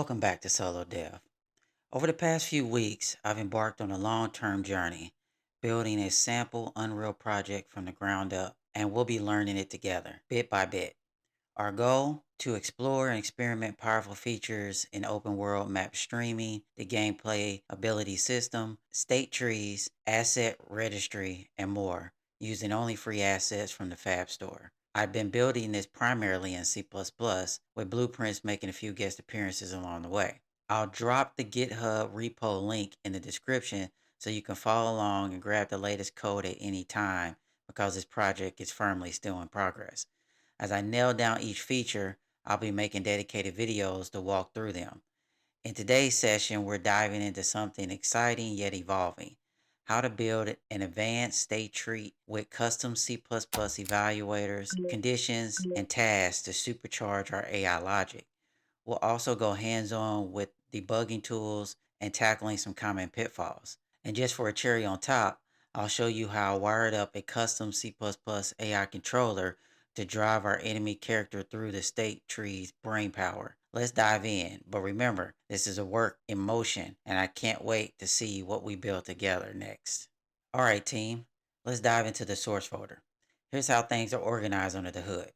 Welcome back to Solo Dev. Over the past few weeks, I've embarked on a long-term journey, building a sample Unreal project from the ground up, and we'll be learning it together, bit by bit. Our goal? To explore and experiment powerful features in open world map streaming, the gameplay ability system, state trees, asset registry, and more, using only free assets from the Fab Store. I've been building this primarily in C++, with Blueprints making a few guest appearances along the way. I'll drop the GitHub repo link in the description so you can follow along and grab the latest code at any time because this project is firmly still in progress. As I nail down each feature, I'll be making dedicated videos to walk through them. In today's session, we're diving into something exciting yet evolving: how to build an advanced state tree with custom C++ evaluators, conditions, and tasks to supercharge our AI logic. We'll also go hands-on with debugging tools and tackling some common pitfalls. And just for a cherry on top, I'll show you how I wired up a custom C++ AI controller to drive our enemy character through the state tree's brain power. Let's dive in. But remember, this is a work in motion, and I can't wait to see what we build together next. All right, team, let's dive into the source folder. Here's how things are organized under the hood.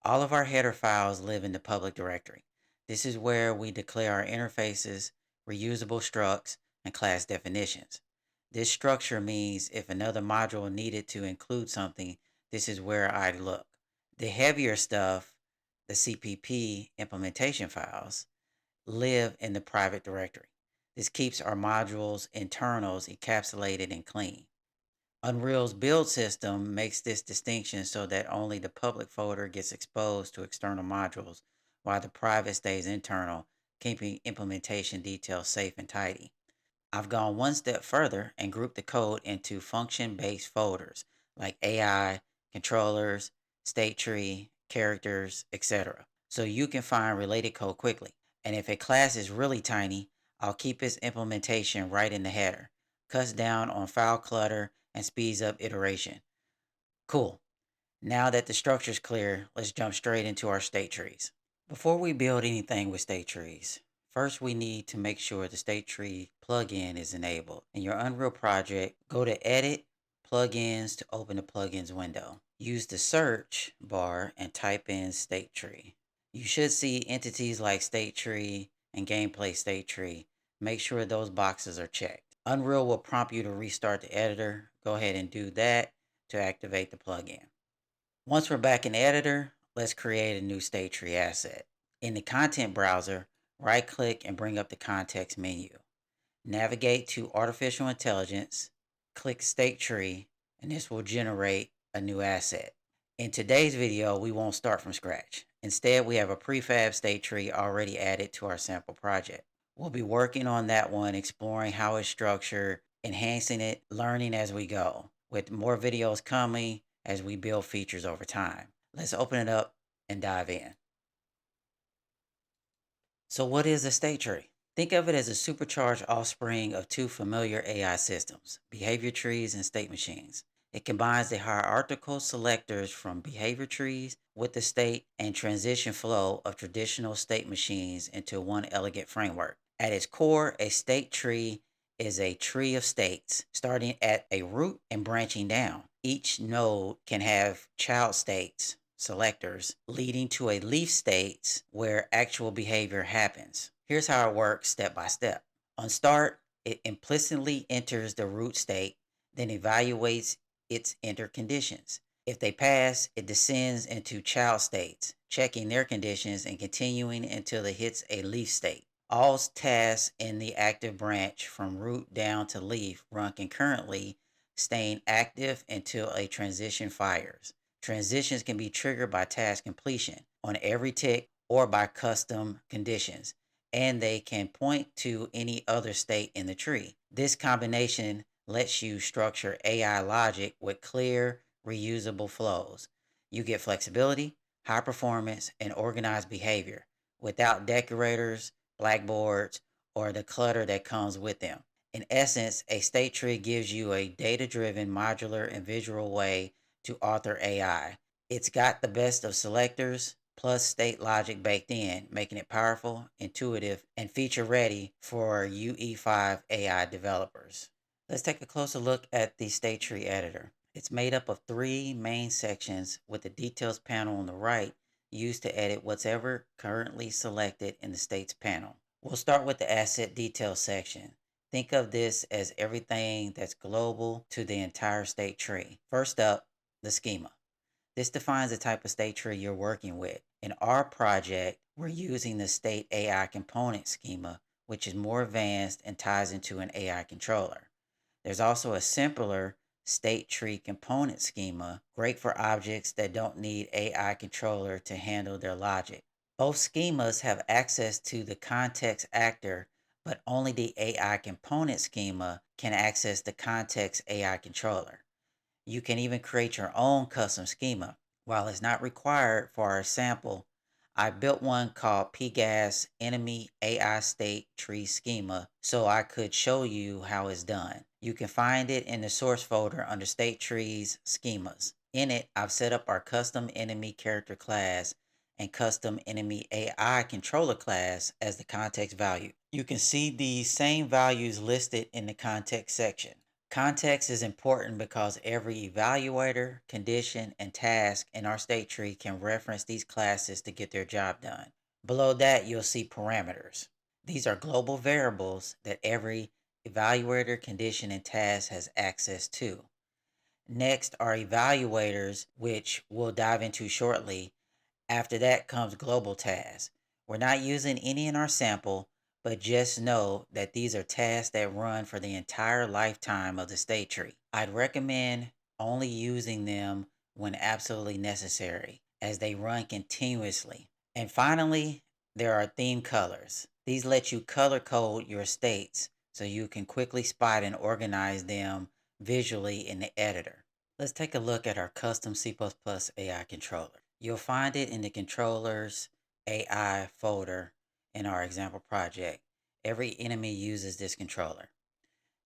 All of our header files live in the public directory. This is where we declare our interfaces, reusable structs, and class definitions. This structure means if another module needed to include something, this is where I'd look. The heavier stuff, the CPP implementation files, live in the private directory. This keeps our modules' internals encapsulated and clean. Unreal's build system makes this distinction so that only the public folder gets exposed to external modules, while the private stays internal, keeping implementation details safe and tidy. I've gone one step further and grouped the code into function-based folders like AI, controllers, state tree, characters, etc. So you can find related code quickly. And if a class is really tiny, I'll keep its implementation right in the header. Cuts down on file clutter and speeds up iteration. Cool. Now that the structure's clear, let's jump straight into our state trees. Before we build anything with state trees, first we need to make sure the state tree plugin is enabled. In your Unreal project, go to Edit, Plugins to open the Plugins window. Use the search bar and type in state tree. You should see entities like state tree and gameplay state tree. Make sure those boxes are checked. Unreal will prompt you to restart the editor. Go ahead and do that to activate the plugin. Once we're back in the editor, let's create a new state tree asset. In the content browser, right click and bring up the context menu. Navigate to artificial intelligence, click state tree, and this will generate a new asset. In today's video, we won't start from scratch. Instead, we have a prefab state tree already added to our sample project. We'll be working on that one, exploring how it's structured, enhancing it, learning as we go, with more videos coming as we build features over time. Let's open it up and dive in. So what is a state tree? Think of it as a supercharged offspring of two familiar AI systems, behavior trees and state machines. It combines the hierarchical selectors from behavior trees with the state and transition flow of traditional state machines into one elegant framework. At its core, a state tree is a tree of states, starting at a root and branching down. Each node can have child states, selectors, leading to a leaf states where actual behavior happens. Here's how it works step by step. On start, it implicitly enters the root state, then evaluates its enter conditions. If they pass, it descends into child states, checking their conditions and continuing until it hits a leaf state. All tasks in the active branch from root down to leaf run concurrently, staying active until a transition fires. Transitions can be triggered by task completion on every tick or by custom conditions, and they can point to any other state in the tree. This combination lets you structure AI logic with clear, reusable flows. You get flexibility, high performance, and organized behavior without decorators, blackboards, or the clutter that comes with them. In essence, a state tree gives you a data-driven, modular, and visual way to author AI. It's got the best of selectors, plus state logic baked in, making it powerful, intuitive, and feature ready for UE5 AI developers. Let's take a closer look at the state tree editor. It's made up of three main sections with the details panel on the right used to edit whatever currently selected in the states panel. We'll start with the asset details section. Think of this as everything that's global to the entire state tree. First up, the schema. This defines the type of state tree you're working with. In our project, we're using the state AI component schema, which is more advanced and ties into an AI controller. There's also a simpler state tree component schema, great for objects that don't need AI controller to handle their logic. Both schemas have access to the context actor, but only the AI component schema can access the context AI controller. You can even create your own custom schema. While it's not required for our sample, I built one called PGAS Enemy AI State Tree Schema so I could show you how it's done. You can find it in the source folder under State Trees Schemas. In it, I've set up our custom enemy character class and custom enemy AI controller class as the context value. You can see these same values listed in the context section. Context is important because every evaluator, condition, and task in our state tree can reference these classes to get their job done. Below that, you'll see parameters. These are global variables that every evaluator, condition, and task has access to. Next are evaluators, which we'll dive into shortly. After that comes global tasks. We're not using any in our sample, but just know that these are tasks that run for the entire lifetime of the state tree. I'd recommend only using them when absolutely necessary, as they run continuously. And finally, there are theme colors. These let you color code your states so you can quickly spot and organize them visually in the editor. Let's take a look at our custom C++ AI controller. You'll find it in the controllers AI folder in our example project. Every enemy uses this controller.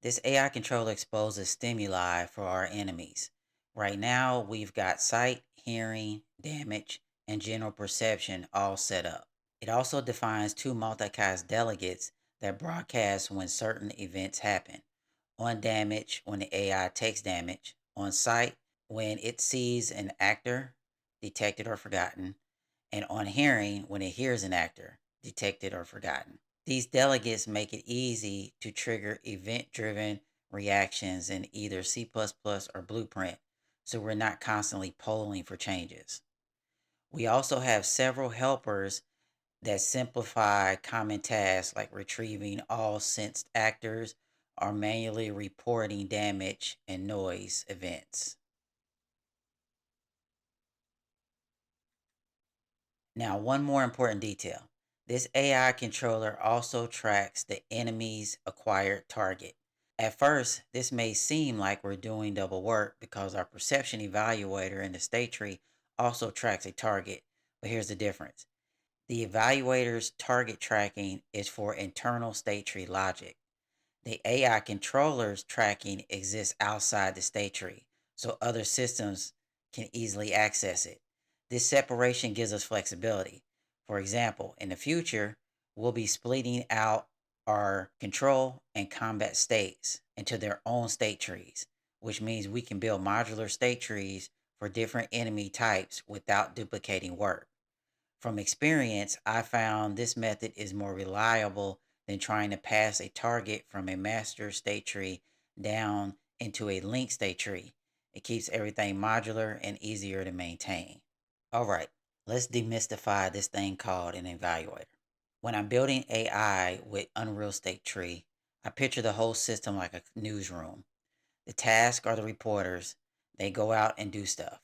This AI controller exposes stimuli for our enemies. Right now, we've got sight, hearing, damage, and general perception all set up. It also defines two multicast delegates that broadcast when certain events happen. On damage, when the AI takes damage. On sight, when it sees an actor, detected or forgotten. And on hearing, when it hears an actor, detected or forgotten. These delegates make it easy to trigger event driven reactions in either C++ or Blueprint, so we're not constantly polling for changes. We also have several helpers that simplify common tasks like retrieving all sensed actors or manually reporting damage and noise events. Now, one more important detail. This AI controller also tracks the enemy's acquired target. At first, this may seem like we're doing double work because our perception evaluator in the state tree also tracks a target, but here's the difference. The evaluator's target tracking is for internal state tree logic. The AI controller's tracking exists outside the state tree, so other systems can easily access it. This separation gives us flexibility. For example, in the future, we'll be splitting out our control and combat states into their own state trees, which means we can build modular state trees for different enemy types without duplicating work. From experience, I found this method is more reliable than trying to pass a target from a master state tree down into a linked state tree. It keeps everything modular and easier to maintain. All right, let's demystify this thing called an evaluator. When I'm building AI with Unreal State Tree, I picture the whole system like a newsroom. The tasks are the reporters, they go out and do stuff.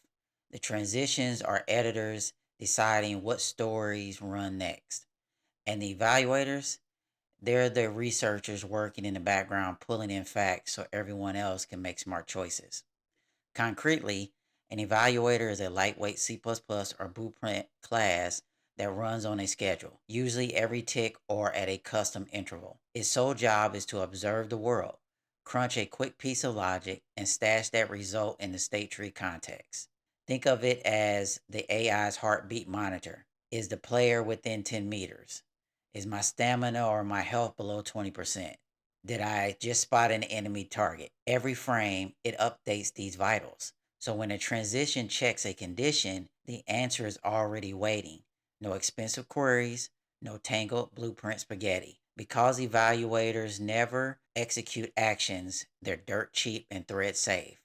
The transitions are editors deciding what stories run next. And the evaluators, they're the researchers working in the background, pulling in facts so everyone else can make smart choices. Concretely, an evaluator is a lightweight C++ or Blueprint class that runs on a schedule, usually every tick or at a custom interval. Its sole job is to observe the world, crunch a quick piece of logic, and stash that result in the state tree context. Think of it as the AI's heartbeat monitor. Is the player within 10 meters? Is my stamina or my health below 20%? Did I just spot an enemy target? Every frame, it updates these vitals. So when a transition checks a condition, the answer is already waiting. No expensive queries, no tangled blueprint spaghetti. Because evaluators never execute actions, they're dirt cheap and thread safe.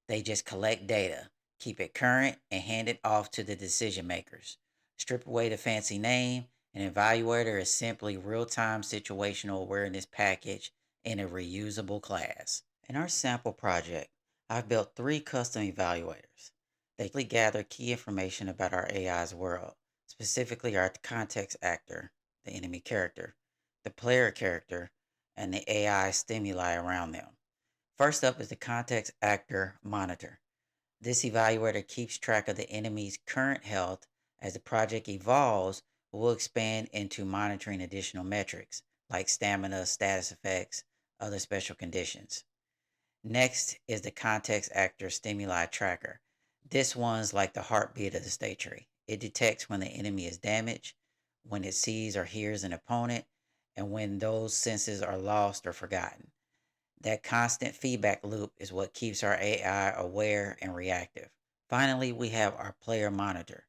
They just collect data, keep it current, and hand it off to the decision makers. Strip away the fancy name. An evaluator is simply real time situational awareness package in a reusable class. In our sample project, I've built three custom evaluators. They gather key information about our AI's world, specifically our context actor, the enemy character, the player character, and the AI stimuli around them. First up is the context actor monitor. This evaluator keeps track of the enemy's current health. As the project evolves, we'll expand into monitoring additional metrics like stamina, status effects, other special conditions. Next is the context actor stimuli tracker. This one's like the heartbeat of the state tree. It detects when the enemy is damaged, when it sees or hears an opponent, and when those senses are lost or forgotten. That constant feedback loop is what keeps our AI aware and reactive. Finally, we have our player monitor.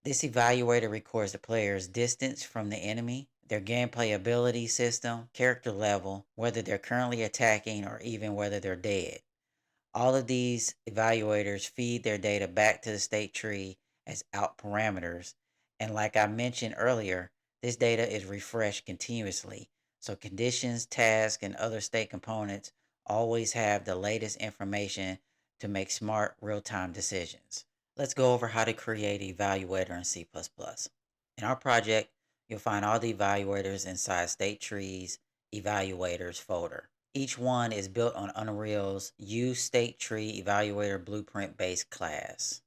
This evaluator records the player's distance from the enemy, their gameplay ability system, character level, whether they're currently attacking, or even whether they're dead. All of these evaluators feed their data back to the state tree as out parameters. And like I mentioned earlier, this data is refreshed continuously. So conditions, tasks, and other state components always have the latest information to make smart real time decisions. Let's go over how to create an evaluator in C++. In our project, you'll find all the evaluators inside state trees evaluators folder. Each one is built on Unreal's Use State Tree Evaluator Blueprint based class.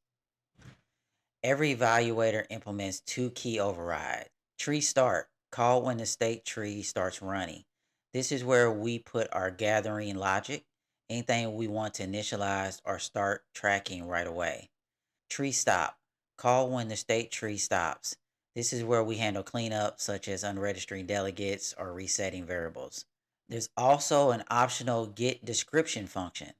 Every evaluator implements two key overrides. Tree start, call when the state tree starts running. This is where we put our gathering logic, anything we want to initialize or start tracking right away. Tree stop, call when the state tree stops. This is where we handle cleanup such as unregistering delegates or resetting variables. There's also an optional get description function.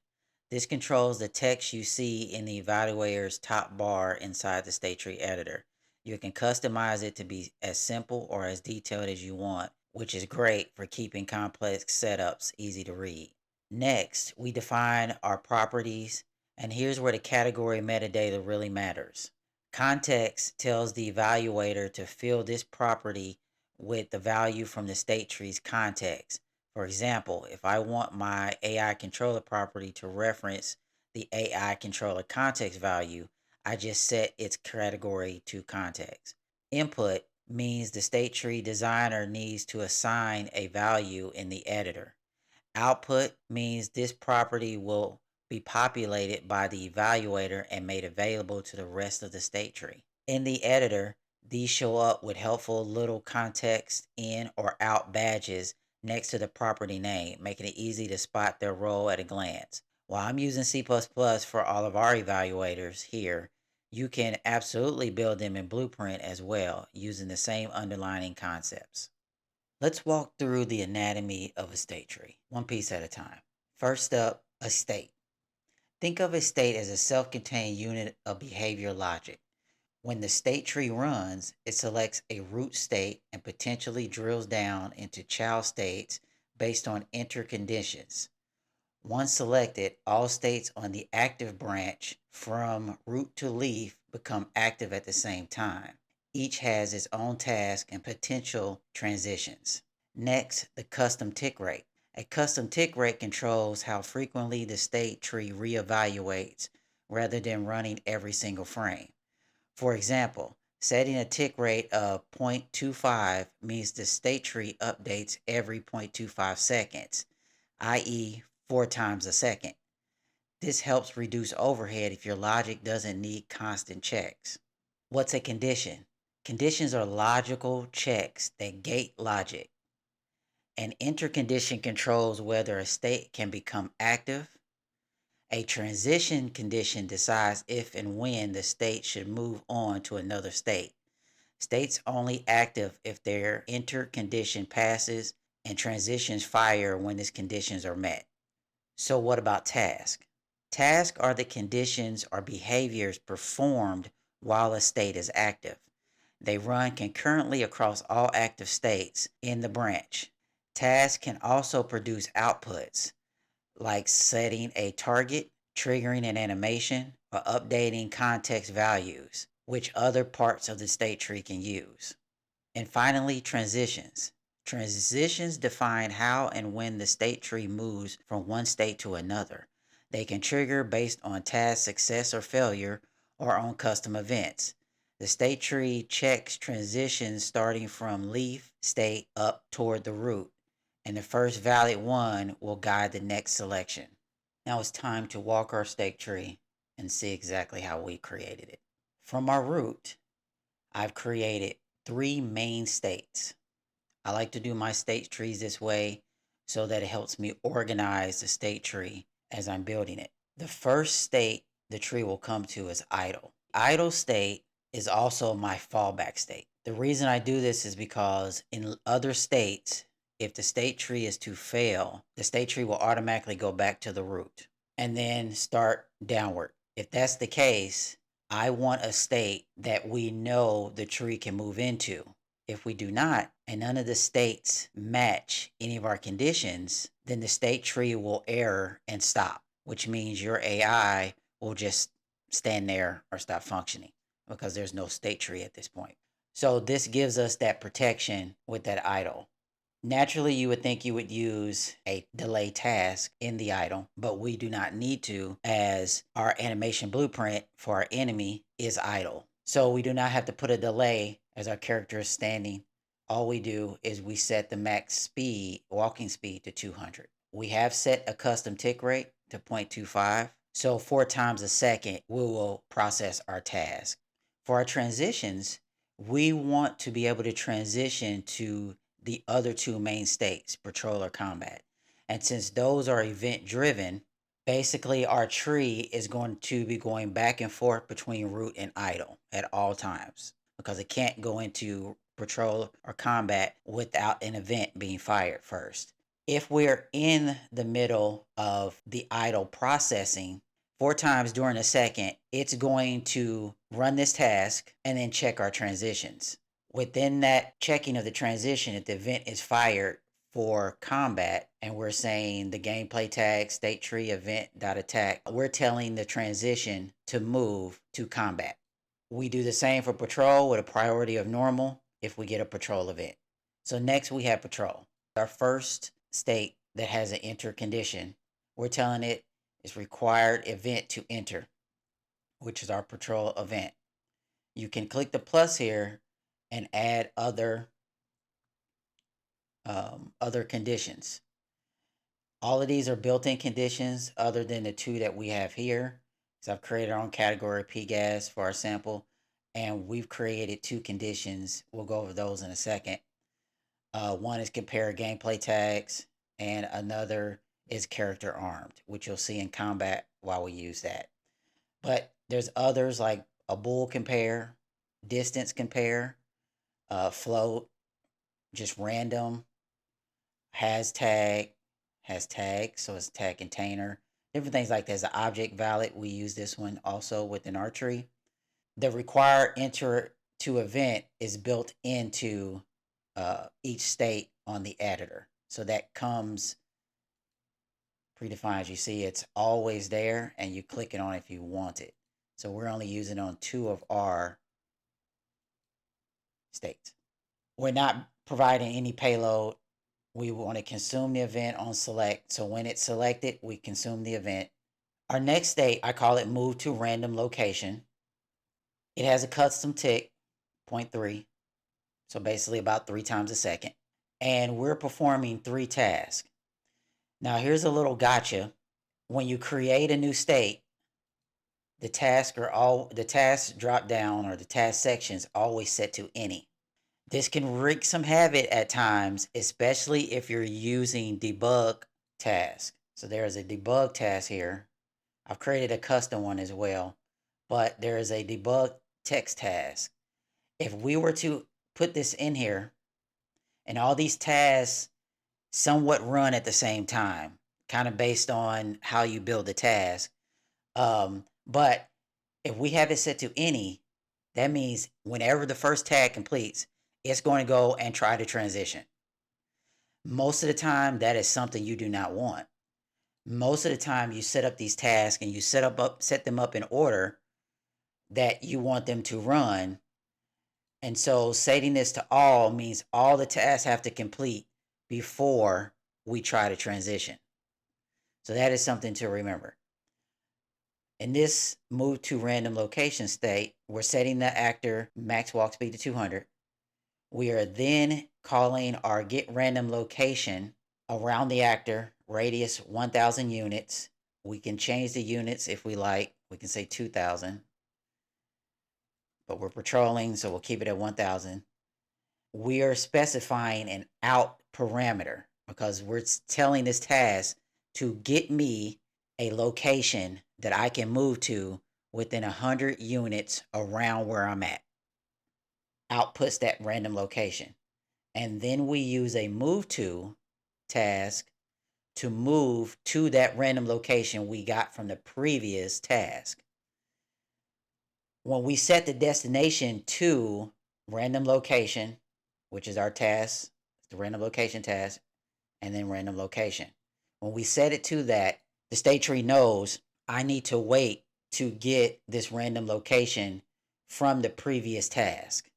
This controls the text you see in the evaluator's top bar inside the state tree editor. You can customize it to be as simple or as detailed as you want, which is great for keeping complex setups easy to read. Next, we define our properties, and here's where the category metadata really matters. Context tells the evaluator to fill this property with the value from the state tree's context. For example, if I want my AI controller property to reference the AI controller context value, I just set its category to context. Input means the state tree designer needs to assign a value in the editor. Output means this property will be populated by the evaluator and made available to the rest of the state tree. In the editor, these show up with helpful little context in or out badges next to the property name, making it easy to spot their role at a glance. While I'm using C++ for all of our evaluators here, you can absolutely build them in Blueprint as well, using the same underlying concepts. Let's walk through the anatomy of a state tree, one piece at a time. First up, a state. Think of a state as a self contained unit of behavior logic. When the state tree runs, it selects a root state and potentially drills down into child states based on enter conditions. Once selected, all states on the active branch from root to leaf become active at the same time. Each has its own task and potential transitions. Next, the custom tick rate. A custom tick rate controls how frequently the state tree reevaluates rather than running every single frame. For example, setting a tick rate of 0.25 means the state tree updates every 0.25 seconds, i.e., 4 times a second. This helps reduce overhead if your logic doesn't need constant checks. What's a condition? Conditions are logical checks that gate logic. An intercondition controls whether a state can become active. A transition condition decides if and when the state should move on to another state. States only active if their enter condition passes and transitions fire when these conditions are met. So what about tasks? Tasks are the conditions or behaviors performed while a state is active. They run concurrently across all active states in the branch. Tasks can also produce outputs like setting a target, triggering an animation, or updating context values, which other parts of the state tree can use. And finally, transitions. Transitions define how and when the state tree moves from one state to another. They can trigger based on task success or failure or on custom events. The state tree checks transitions starting from leaf state up toward the root, and the first valid one will guide the next selection. Now it's time to walk our state tree and see exactly how we created it. From our root, I've created three main states. I like to do my state trees this way so that it helps me organize the state tree as I'm building it. The first state the tree will come to is idle. Idle state is also my fallback state. The reason I do this is because in other states, if the state tree is to fail, the state tree will automatically go back to the root and then start downward. If that's the case, I want a state that we know the tree can move into. If we do not, and none of the states match any of our conditions, then the state tree will error and stop, which means your AI will just stand there or stop functioning because there's no state tree at this point. So this gives us that protection with that idle. Naturally, you would think you would use a delay task in the idle, but we do not need to, as our animation blueprint for our enemy is idle. So we do not have to put a delay as our character is standing. All we do is we set the max speed, walking speed, to 200. We have set a custom tick rate to 0.25. So 4 times a second, we will process our task. For our transitions, we want to be able to transition to the other two main states, patrol or combat. And since those are event driven, basically our tree is going to be going back and forth between root and idle at all times because it can't go into patrol or combat without an event being fired first. If we're in the middle of the idle processing, 4 times during a second, it's going to run this task and then check our transitions. Within that checking of the transition, if the event is fired for combat and we're saying the gameplay tag state tree event dot attack, we're telling the transition to move to combat. We do the same for patrol with a priority of normal if we get a patrol event. So next we have patrol. Our first state that has an enter condition, we're telling it it's required event to enter, which is our patrol event. You can click the plus here and add other conditions. All of these are built-in conditions other than the two that we have here. So I've created our own category PGAS for our sample, and we've created 2 conditions. We'll go over those in a second. One is compare gameplay tags, and another is character armed, which you'll see in combat while we use that. But there's others like a bool compare, distance compare, float, just random, hashtag, so it's tag container, different things like that. As an object valid, we use this one also within our tree. The required enter to event is built into each state on the editor. So that comes predefined. You see it's always there and you click it on if you want it. So we're only using on 2 of our states. We're not providing any payload. We want to consume the event on select. So when it's selected, we consume the event. Our next state, I call it move to random location. It has a custom tick, 0.3. So basically about 3 times a second. And we're performing 3 tasks. Now here's a little gotcha. When you create a new state, the tasks drop down or the task sections always set to any. This can wreak some havoc at times, especially if you're using debug task. So there is a debug task here. I've created a custom one as well, but there is a debug text task. If we were to put this in here and all these tasks somewhat run at the same time, kind of based on how you build the task. But if we have it set to any, that means whenever the first tag completes, it's going to go and try to transition. Most of the time, that is something you do not want. Most of the time, you set up these tasks and you set them up in order that you want them to run. And so setting this to all means all the tasks have to complete before we try to transition. So that is something to remember. In this move to random location state, we're setting the actor max walk speed to 200. We are then calling our get random location around the actor, radius 1000 units. We can change the units if we like. We can say 2000, but we're patrolling, so we'll keep it at 1000. We are specifying an out parameter because we're telling this task to get me a location that I can move to within 100 units around where I'm at. Outputs that random location. And then we use a move to task to move to that random location we got from the previous task. When we set the destination to random location, which is our task, the random location task, and then random location. When we set it to that, the state tree knows I need to wait to get this random location from the previous task.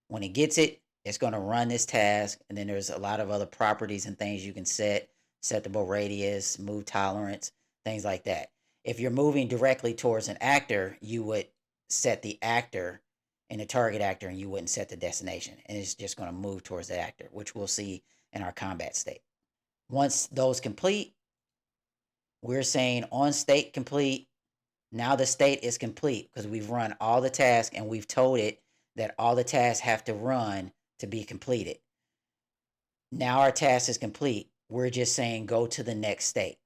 When it gets it, it's going to run this task, and then there's a lot of other properties and things you can set, settable radius, move tolerance, things like that. If you're moving directly towards an actor, you would set the actor and the target actor, and you wouldn't set the destination, and it's just going to move towards the actor, which we'll see in our combat state. Once those complete, we're saying on state complete. Now the state is complete because we've run all the tasks and we've told it that all the tasks have to run to be completed. Now our task is complete. We're just saying go to the next state.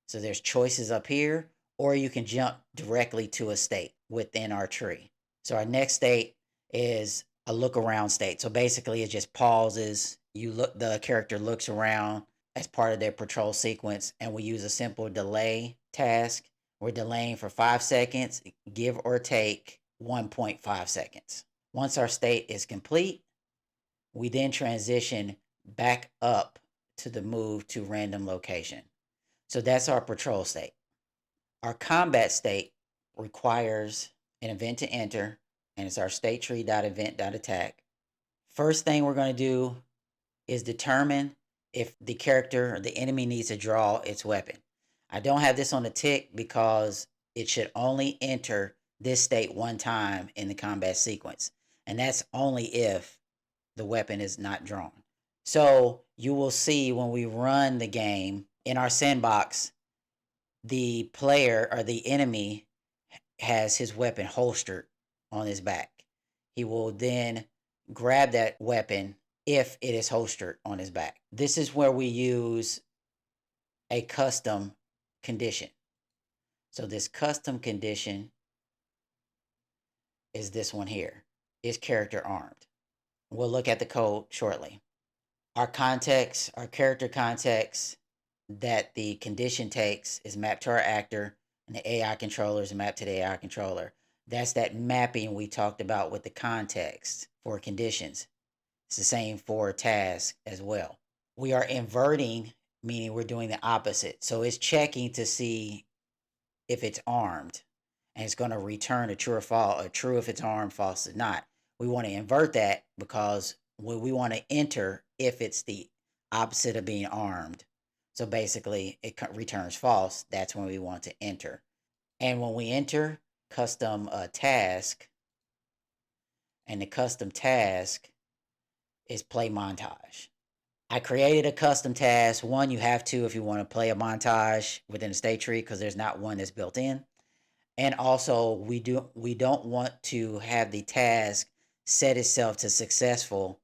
So there's choices up here, or you can jump directly to a state within our tree. So our next state is a look around state. So basically it just pauses. The character looks around as part of their patrol sequence, and we use a simple delay task. We're delaying for 5 seconds, give or take 1.5 seconds. Once our state is complete, we then transition back up to the move to random location. So that's our patrol state. Our combat state requires an event to enter, and it's our state tree.event.attack. First thing we're going to do is determine if the character or the enemy needs to draw its weapon. I don't have this on the tick because it should only enter this state one time in the combat sequence, and that's only if the weapon is not drawn. So you will see when we run the game in our sandbox, the player or the enemy has his weapon holstered on his back. He will then grab that weapon if it is holstered on his back. This is where we use a custom condition. So this custom condition is this one here. Is character armed? We'll look at the code shortly. Our context, our character context that the condition takes is mapped to our actor, and the AI controller is mapped to the AI controller. That's that mapping we talked about with the context for conditions. It's the same for tasks as well. We are inverting, meaning we're doing the opposite. So it's checking to see if it's armed, and it's going to return a true or false, a true if it's armed, false if not. We want to invert that because we want to enter if it's the opposite of being armed. So basically, it returns false. That's when we want to enter. And when we enter custom task, and the custom task is play montage. I created a custom task. One, you have to if you want to play a montage within the state tree because there's not one that's built in. And also, we don't want to have the task set itself to successful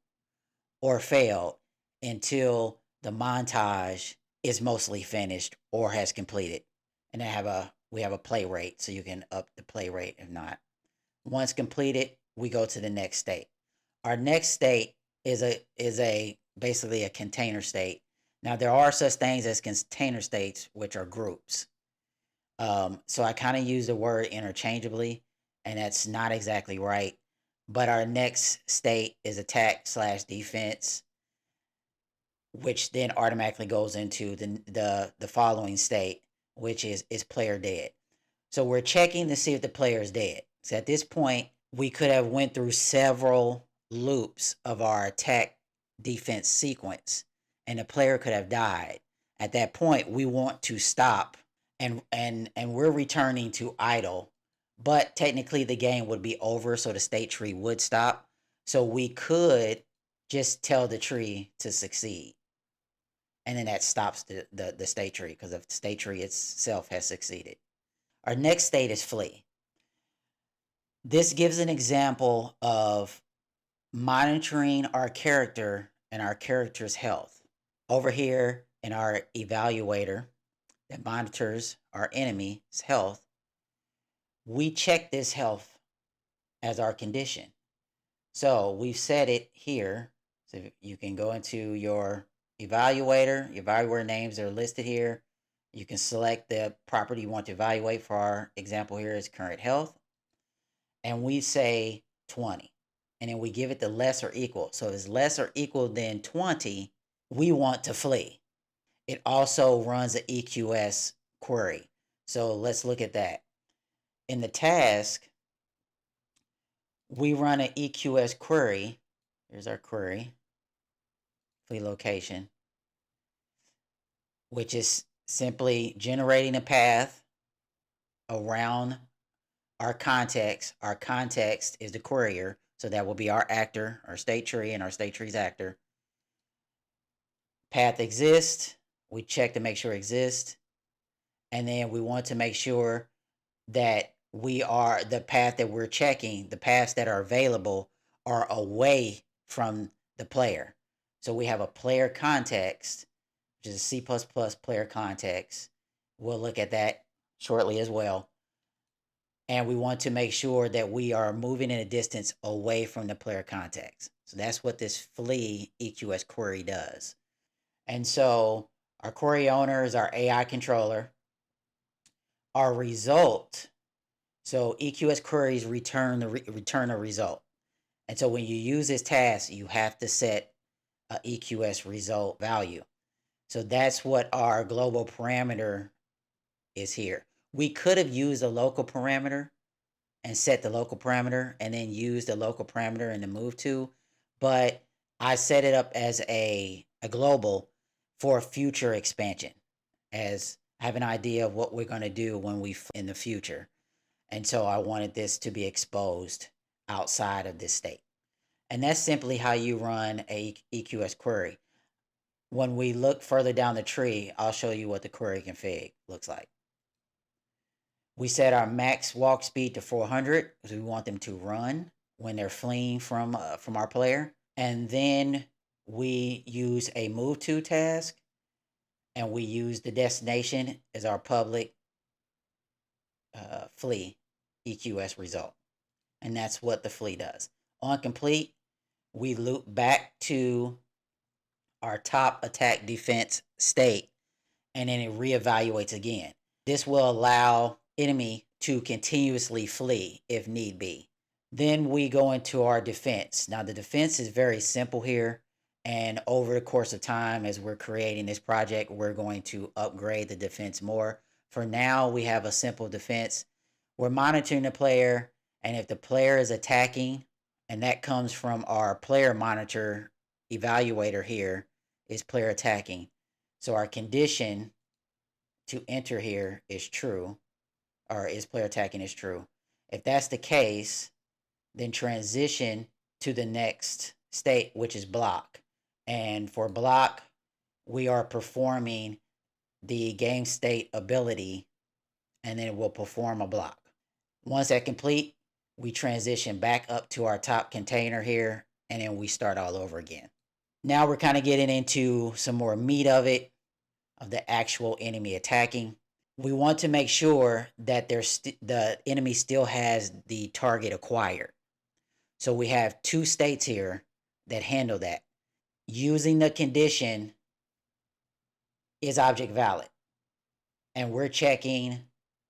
or failed until the montage is mostly finished or has completed. And we have a play rate, so you can up the play rate if not. Once completed, we go to the next state. Our next state is a basically a container state. Now there are such things as container states, which are groups. So I kind of use the word interchangeably, and that's not exactly right. But our next state is attack slash defense, which then automatically goes into the following state, which is player dead. So we're checking to see if the player is dead. So at this point, we could have went through several loops of our attack defense sequence, and the player could have died. At that point, we want to stop, and we're returning to idle, but technically the game would be over, so the state tree would stop. So we could just tell the tree to succeed, and then that stops the state tree because the state tree itself has succeeded. Our next state is flee. This gives an example of monitoring our character and our character's health. Over here in our evaluator that monitors our enemy's health, we check this health as our condition. So we've set it here. So you can go into your evaluator. Your evaluator names are listed here. You can select the property you want to evaluate. For our example here is current health. And we say 20. And then we give it the less or equal. So if it's less or equal than 20, we want to flee. It also runs an EQS query. So let's look at that. In the task, we run an EQS query. Here's our query, flee location, which is simply generating a path around our context. Our context is the querier, so that will be our actor, our state tree, and our state tree's actor. Path exists. We check to make sure it exists. And then we want to make sure that we are the path that we're checking, the paths that are available are away from the player. So we have a player context, which is a C++ player context. We'll look at that shortly as well. And we want to make sure that we are moving in a distance away from the player context. So that's what this flee EQS query does. And so our query owner is our AI controller. Our result, so EQS queries return a result. And so when you use this task, you have to set a EQS result value. So that's what our global parameter is here. We could have used a local parameter and set the local parameter and then use the local parameter in the move to, but I set it up as a global for future expansion, as I have an idea of what we're going to do when we in the future. And so I wanted this to be exposed outside of this state. And that's simply how you run a EQS query. When we look further down the tree, I'll show you what the query config looks like. We set our max walk speed to 400 because we want them to run when they're fleeing from our player. And then we use a move to task, and we use the destination as our public flee EQS result. And that's what the flee does. On complete, we loop back to our top attack defense state, and then it reevaluates again. This will allow enemy to continuously flee if need be. Then we go into our defense. Now the defense is very simple here, and over the course of time as we're creating this project, we're going to upgrade the defense more. For now, we have a simple defense. We're monitoring the player, and if the player is attacking, and that comes from our player monitor evaluator here, is player attacking. So our condition to enter here is true, or is player attacking is true. If that's the case, then transition to the next state, which is block. And for block, we are performing the game state ability, and then it will perform a block. Once that complete, we transition back up to our top container here, and then we start all over again. Now we're kind of getting into some more meat of it, of the actual enemy attacking. We want to make sure that the enemy still has the target acquired. So we have two states here that handle that. Using the condition is object valid, and we're checking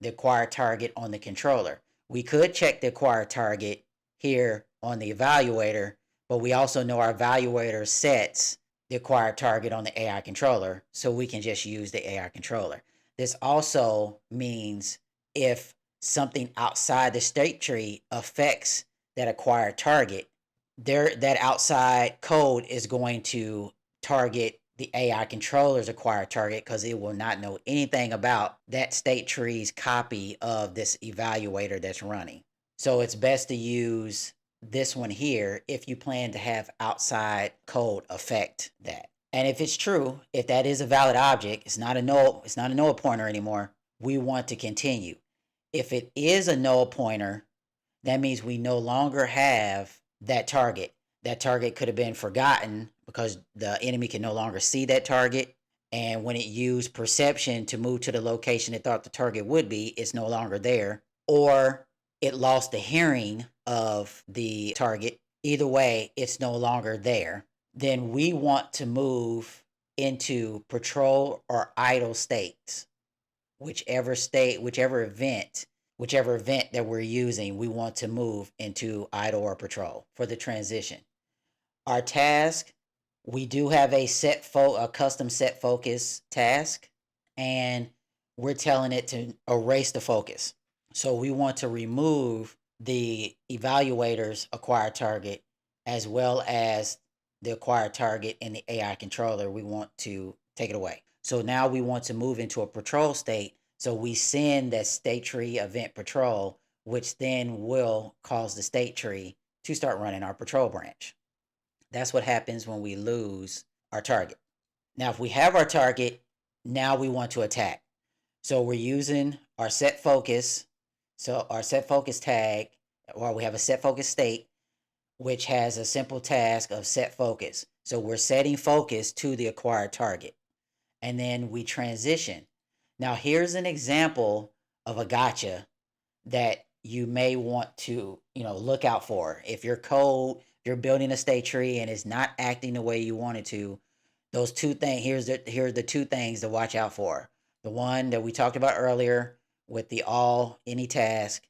the acquired target on the controller. We could check the acquired target here on the evaluator, but we also know our evaluator sets the acquired target on the AI controller, so we can just use the AI controller. This also means if something outside the state tree affects that acquired target, that outside code is going to target the AI controller's acquired target because it will not know anything about that state tree's copy of this evaluator that's running. So it's best to use this one here if you plan to have outside code affect that. And if it's true, if that is a valid object, it's not a null pointer anymore, we want to continue. If it is a null pointer, that means we no longer have that target. That target could have been forgotten because the enemy can no longer see that target. And when it used perception to move to the location it thought the target would be, it's no longer there. Or it lost the hearing of the target. Either way, it's no longer there. Then we want to move into patrol or idle states. Whichever event that we're using, we want to move into idle or patrol for the transition. Our task, we do have a custom set focus task, and we're telling it to erase the focus. So we want to remove the evaluator's acquired target as well as the acquired target in the AI controller. We want to take it away. So now we want to move into a patrol state. So we send that state tree event patrol, which then will cause the state tree to start running our patrol branch. That's what happens when we lose our target. Now, if we have our target, now we want to attack. So we're using our set focus. So our set focus tag, or we have a set focus state, which has a simple task of set focus. So we're setting focus to the acquired target. And then we transition. Now, here's an example of a gotcha that you may want to, look out for. If your code, you're building a state tree and it's not acting the way you want it to, those two things, here's the two things to watch out for. The one that we talked about earlier with the any task.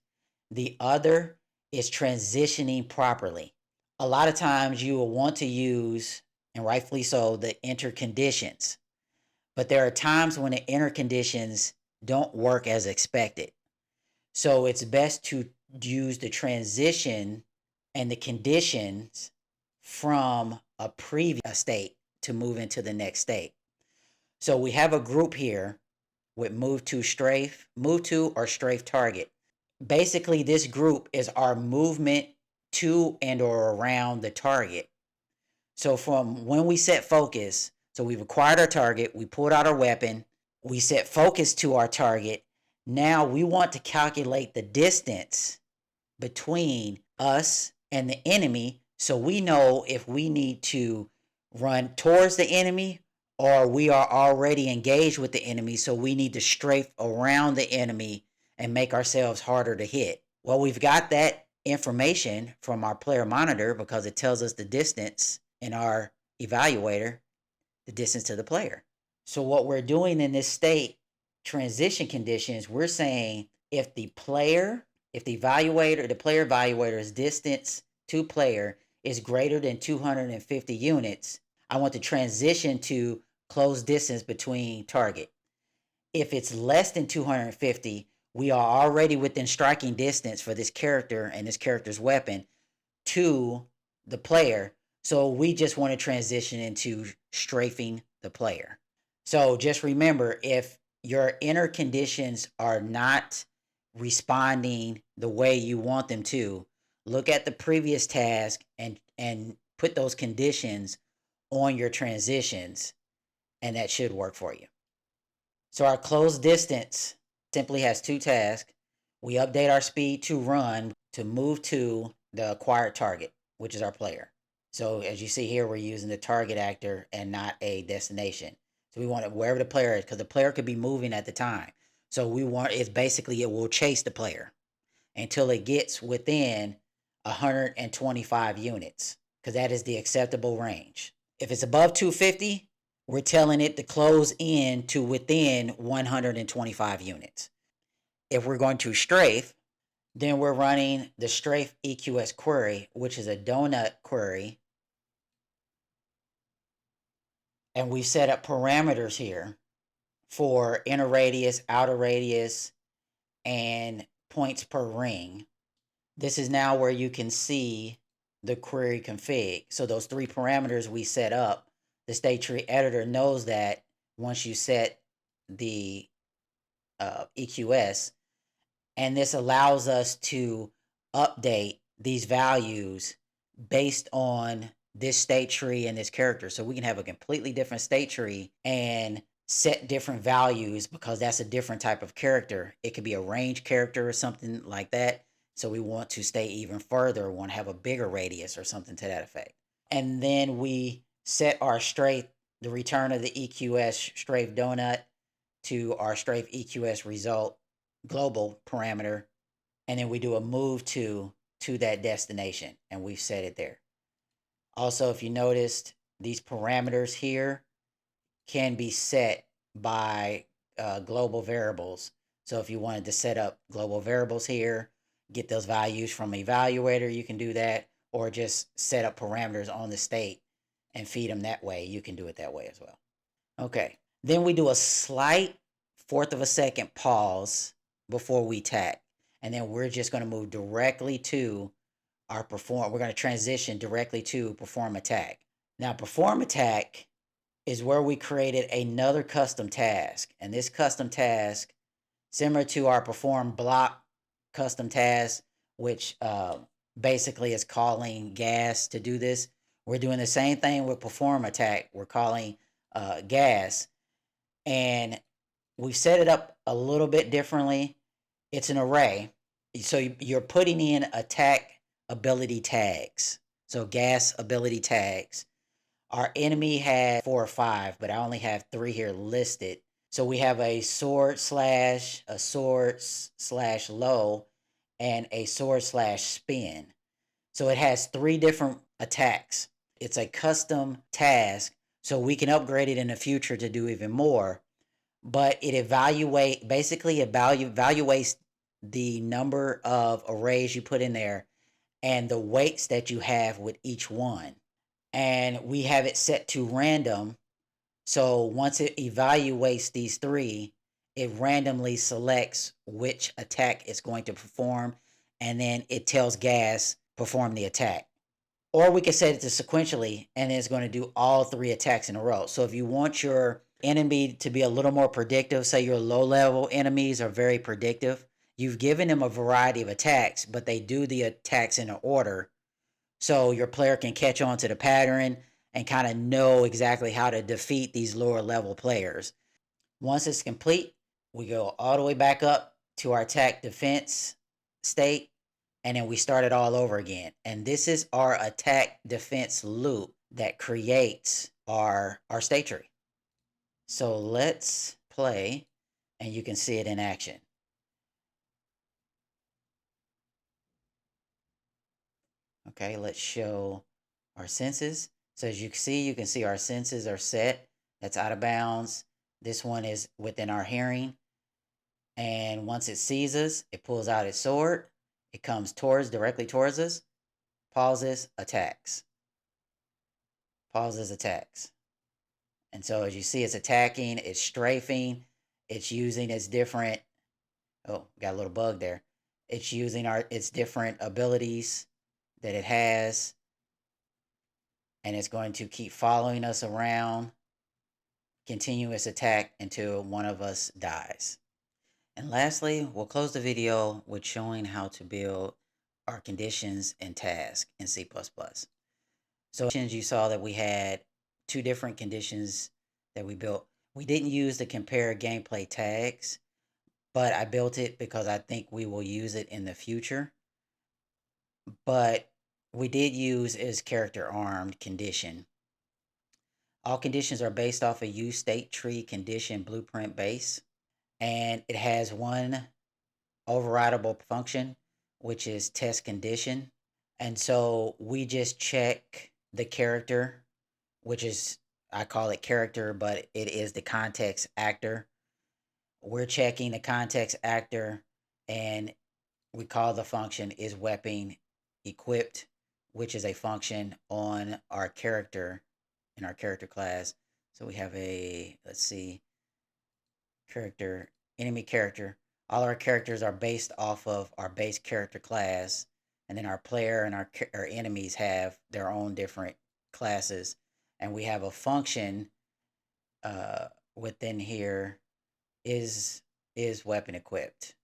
The other is transitioning properly. A lot of times you will want to use, and rightfully so, the enter conditions. But there are times when the enter conditions don't work as expected. So it's best to use the transition and the conditions from a previous state to move into the next state. So we have a group here with move to or strafe target. Basically, this group is our movement to and or around the target. So from when we set focus, so we've acquired our target, we pulled out our weapon, we set focus to our target. Now we want to calculate the distance between us and the enemy so we know if we need to run towards the enemy or we are already engaged with the enemy, so we need to strafe around the enemy and make ourselves harder to hit. Well, we've got that information from our player monitor because it tells us the distance in our evaluator, the distance to the player. So what we're doing in this state transition conditions, we're saying if the player evaluator's distance to player is greater than 250 units, I want to transition to close distance between target. If it's less than 250, we are already within striking distance for this character and this character's weapon to the player. So we just want to transition into strafing the player. So just remember, if your inner conditions are not responding the way you want them to, look at the previous task and put those conditions on your transitions, and that should work for you. So our close distance simply has two tasks. We update our speed to run to move to the acquired target, which is our player. So as you see here, we're using the target actor and not a destination. So we want it wherever the player is, because the player could be moving at the time. So it will chase the player until it gets within 125 units because that is the acceptable range. If it's above 250, we're telling it to close in to within 125 units. If we're going to strafe, then we're running the strafe EQS query, which is a donut query. And we set up parameters here for inner radius, outer radius, and points per ring. This is now where you can see the query config. So those three parameters we set up, the state tree editor knows that once you set the EQS, and this allows us to update these values based on this state tree and this character. So we can have a completely different state tree and set different values because that's a different type of character. It could be a range character or something like that. So we want to stay even further, want to have a bigger radius or something to that effect. And then we set our strafe, the return of the EQS strafe donut to our strafe EQS result global parameter. And then we do a move to that destination and we've set it there. Also, if you noticed, these parameters here can be set by global variables. So if you wanted to set up global variables here, get those values from Evaluator, you can do that, or just set up parameters on the state and feed them that way. You can do it that way as well. Okay, then we do a slight fourth of a second pause before we tack. And then we're just going to move directly to our perform. We're going to transition directly to perform attack. Now, perform attack is where we created another custom task. And this custom task, similar to our perform block custom task, which basically is calling gas to do this. We're doing the same thing with perform attack. We're calling gas. And we set it up a little bit differently. It's an array. So you're putting in attack ability tags. So gas ability tags. Our enemy had 4 or 5, but I only have 3 here listed. So we have a sword slash low, and a sword slash spin. So it has 3 different attacks. It's a custom task, so we can upgrade it in the future to do even more. But it evaluates the number of arrays you put in there and the weights that you have with each one. And we have it set to random. So once it evaluates these 3, it randomly selects which attack it's going to perform. And then it tells gas, perform the attack. Or we can set it to sequentially, and it's going to do all 3 attacks in a row. So if you want your enemy to be a little more predictive, say your low-level enemies are very predictive, you've given them a variety of attacks, but they do the attacks in an order. So your player can catch on to the pattern and kind of know exactly how to defeat these lower-level players. Once it's complete, we go all the way back up to our attack defense state, and then we start it all over again. And this is our attack defense loop that creates our state tree. So let's play, and you can see it in action. Okay, let's show our senses. So as you can see our senses are set. That's out of bounds. This one is within our hearing. And once it sees us, it pulls out its sword. It comes directly towards us, pauses, attacks. Pauses, attacks. And so as you see, it's attacking, it's strafing, it's using its different, oh, got a little bug there. It's using its different abilities that it has. And it's going to keep following us around, continuous attack until one of us dies. And lastly, we'll close the video with showing how to build our conditions and tasks in C++. So you saw that we had 2 different conditions that we built. We didn't use the compare gameplay tags, but I built it because I think we will use it in the future. But we did use is character armed condition. All conditions are based off a use state tree condition blueprint base. And it has one overridable function, which is test condition. And so we just check the character, which is, I call it character, but it is the context actor. We're checking the context actor, and we call the function is weapon equipped, which is a function on our character in our character class. So we have a, let's see, character, enemy character. All our characters are based off of our base character class, and then our player and our enemies have their own different classes, and we have a function uh, within here is is weapon equipped,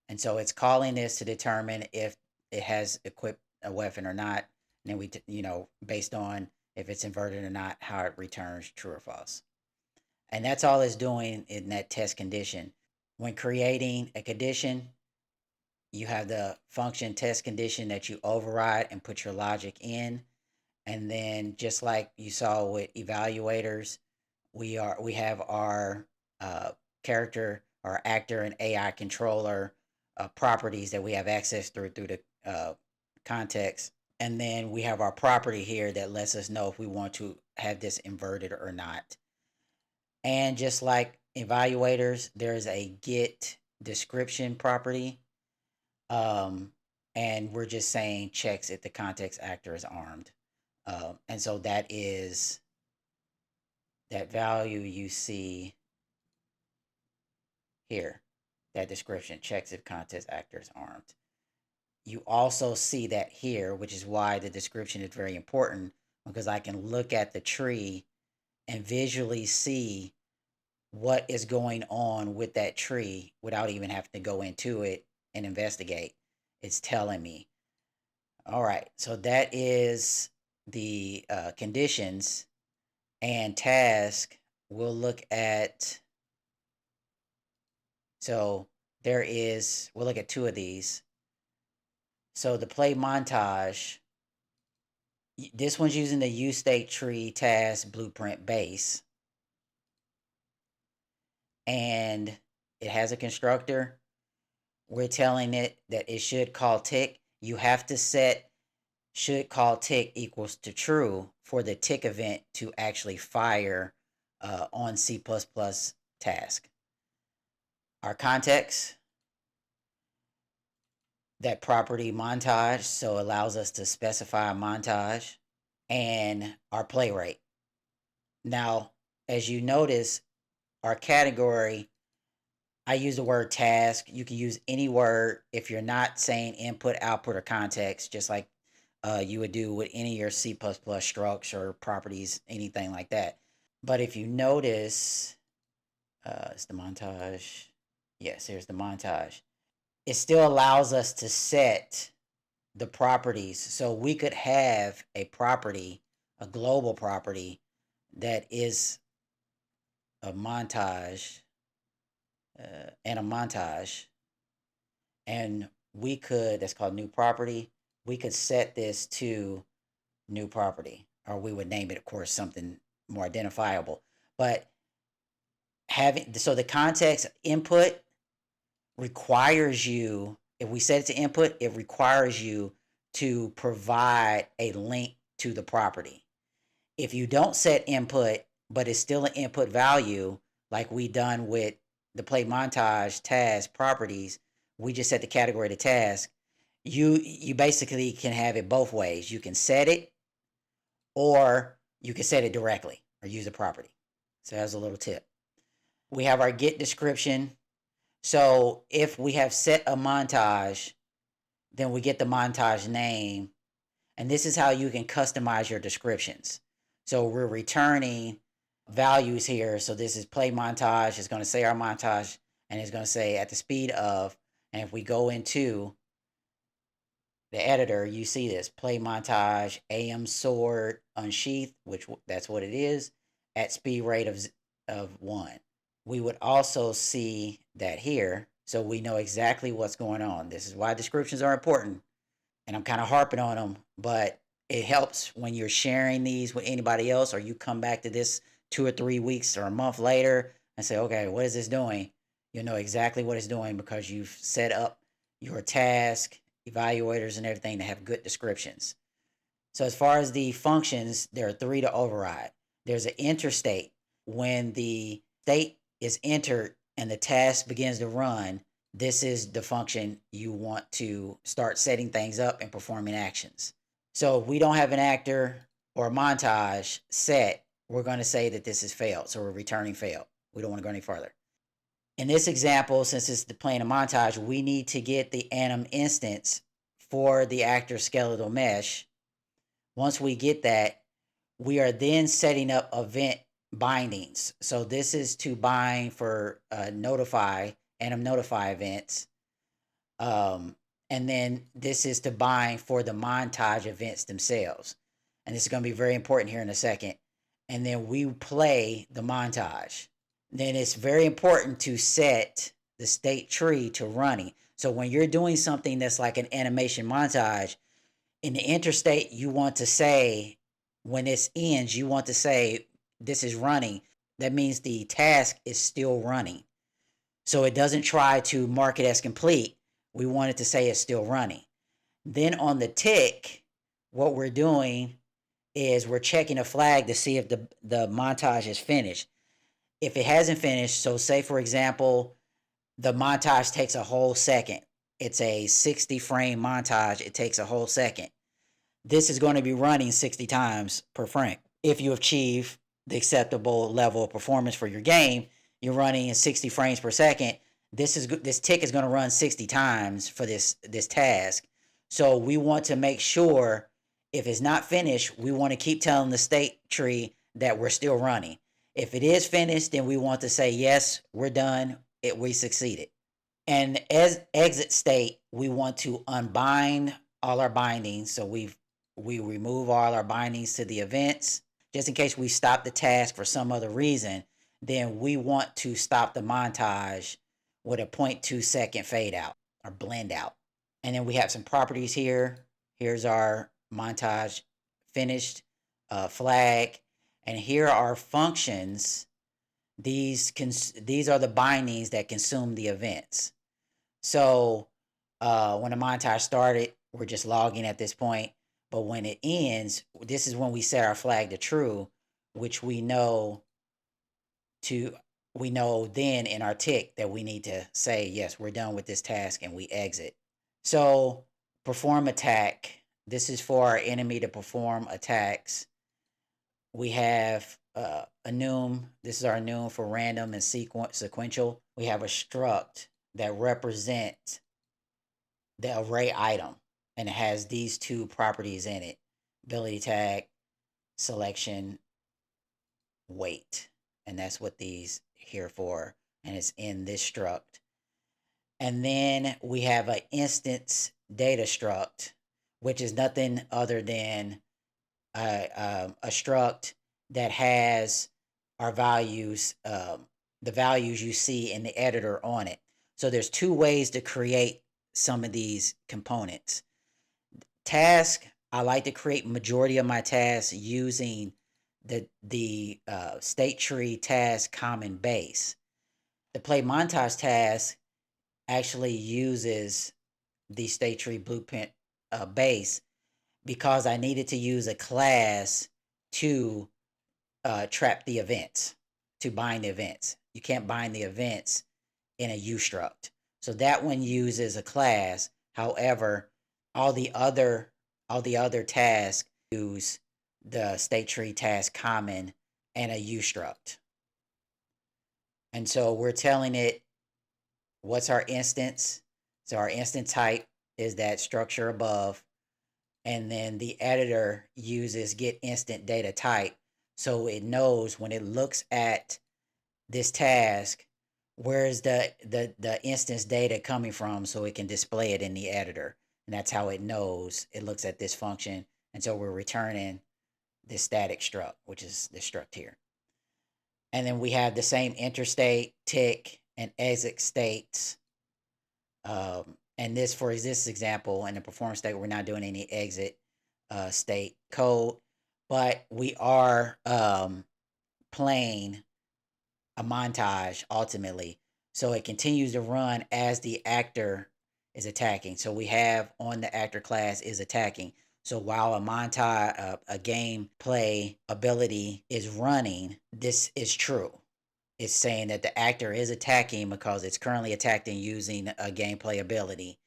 and so it's calling this to determine if it has equipped a weapon or not, and then based on if it's inverted or not, how it returns true or false. And that's all it's doing in that test condition. When creating a condition, you have the function test condition that you override and put your logic in. And then just like you saw with evaluators, we have our character, our actor and AI controller properties that we have access through the context. And then we have our property here that lets us know if we want to have this inverted or not. And just like evaluators, there's a get description property. Um, and we're just saying checks if the context actor is armed. And so that is that value you see here, that description checks if context actor is armed. You also see that here, which is why the description is very important, because I can look at the tree and visually see what is going on with that tree without even having to go into it and investigate. It's telling me. All right, so that is the conditions and task. We'll look at, so we'll look at two of these. So the play montage, this one's using the use state tree task blueprint base. And it has a constructor. We're telling it that it should call tick. You have to set should call tick equals to true for the tick event to actually fire on C++ task. Our context, that property montage, so allows us to specify a montage, and our play rate. Now, as you notice, our category, I use the word task. You can use any word if you're not saying input, output, or context, just like you would do with any of your C++ structs or properties, anything like that. But if you notice, it's the montage. Yes, here's the montage. It still allows us to set the properties. So we could have a property, a global property that is a montage and a montage. And we could, that's called new property. We could set this to new property, or we would name it, of course, something more identifiable. But so the context input requires you, if we set it to input, it requires you to provide a link to the property. If you don't set input, but it's still an input value, like we done with the play montage task properties, we just set the category to task. You basically can have it both ways. You can set it, or you can set it directly or use a property. So that's a little tip. We have our get description. So if we have set a montage, then we get the montage name. And this is how you can customize your descriptions. So we're returning values here. So this is play montage. It's going to say our montage, and it's going to say at the speed of. And if we go into the editor, you see this play montage AM sword unsheath, which that's what it is, at speed rate of 1. We would also see that here, so we know exactly what's going on. This is why descriptions are important, and I'm kind of harping on them, but it helps when you're sharing these with anybody else, or you come back to this 2 or 3 weeks or a month later and say, okay, what is this doing? You'll know exactly what it's doing because you've set up your task, evaluators and everything that have good descriptions. So as far as the functions, there are three to override. There's an enter state. When the state is entered and the task begins to run, this is the function you want to start setting things up and performing actions. So if we don't have an actor or a montage set, we're going to say that this is failed. So we're returning failed. We don't want to go any further. In this example, since it's playing a montage, we need to get the anim instance for the actor skeletal mesh. Once we get that, we are then setting up event bindings. So this is to bind for notify, anim notify events. And then this is to bind for the montage events themselves. And this is going to be very important here in a second. And then we play the montage. Then it's very important to set the state tree to running. So when you're doing something that's like an animation montage, in the interstate, you want to say, when this ends, you want to say, this is running. That means the task is still running. So it doesn't try to mark it as complete. We want it to say it's still running. Then on the tick, what we're doing is we're checking a flag to see if the montage is finished. If it hasn't finished, so say for example, the montage takes a whole second. It's a 60 frame montage. It takes a whole second. This is going to be running 60 times per frame. If you achieve the acceptable level of performance for your game, you're running in 60 frames per second. This tick is going to run 60 times for this task. So we want to make sure if it's not finished, we want to keep telling the state tree that we're still running. If it is finished, then we want to say, yes, we're done. We succeeded. And as exit state, we want to unbind all our bindings. So we remove all our bindings to the events. Just in case we stop the task for some other reason, then we want to stop the montage with a 0.2 second fade out or blend out. And then we have some properties here. Here's our montage finished flag. And here are functions. These are the bindings that consume the events. So when the montage started, we're just logging at this point. But when it ends, this is when we set our flag to true, which we know then in our tick that we need to say, yes, we're done with this task and we exit. So perform attack. This is for our enemy to perform attacks. We have a enum. This is our enum for random and sequential. We have a struct that represents the array item, and it has these two properties in it: ability tag, selection, weight. And that's what these here for, and it's in this struct. And then we have an instance data struct, which is nothing other than a struct that has our values, the values you see in the editor on it. So there's two ways to create some of these components. Task, I like to create majority of my tasks using the state tree task common base. The play montage task actually uses the state tree blueprint base because I needed to use a class to trap the events, to bind the events. You can't bind the events in a U struct. So that one uses a class. However, all the other tasks use the state tree task common and a U struct. And so we're telling it what's our instance. So our instance type is that structure above. And then the editor uses get instant data type. So it knows when it looks at this task, where's the instance data coming from, so it can display it in the editor. And that's how it knows. It looks at this function. And so we're returning this static struct, which is the struct here. And then we have the same enter state, tick, and exit states. And this, for this example, in the performance state, we're not doing any exit state code, but we are playing a montage ultimately. So it continues to run as the actor is attacking. So we have on the actor class is attacking. So while a montage, a game play ability is running, this is true. It's saying that the actor is attacking because it's currently attacking using a gameplay ability.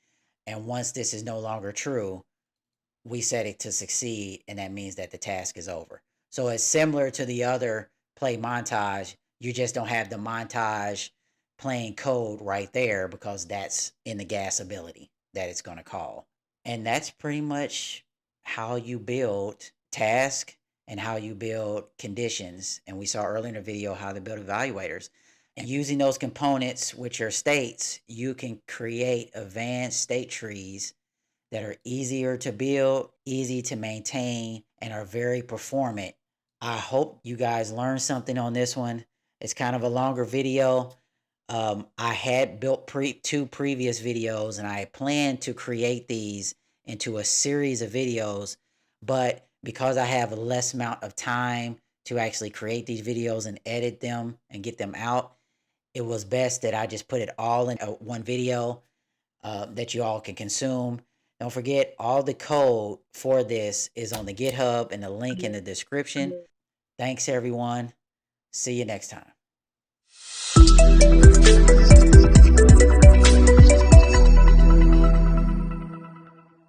And once this is no longer true, we set it to succeed, and that means that the task is over. So it's similar to the other play montage. You just don't have the montage playing code right there because that's in the gas ability that it's going to call. And that's pretty much how you build task and how you build conditions. And we saw earlier in the video how to build evaluators. And using those components, which are states, you can create advanced state trees that are easier to build, easy to maintain, and are very performant. I hope you guys learned something on this one. It's kind of a longer video. I had built two previous videos, and I planned to create these into a series of videos, but because I have a less amount of time to actually create these videos and edit them and get them out, it was best that I just put it all in one video that you all can consume. Don't forget, all the code for this is on the GitHub and the link in the description. Thanks, everyone. See you next time.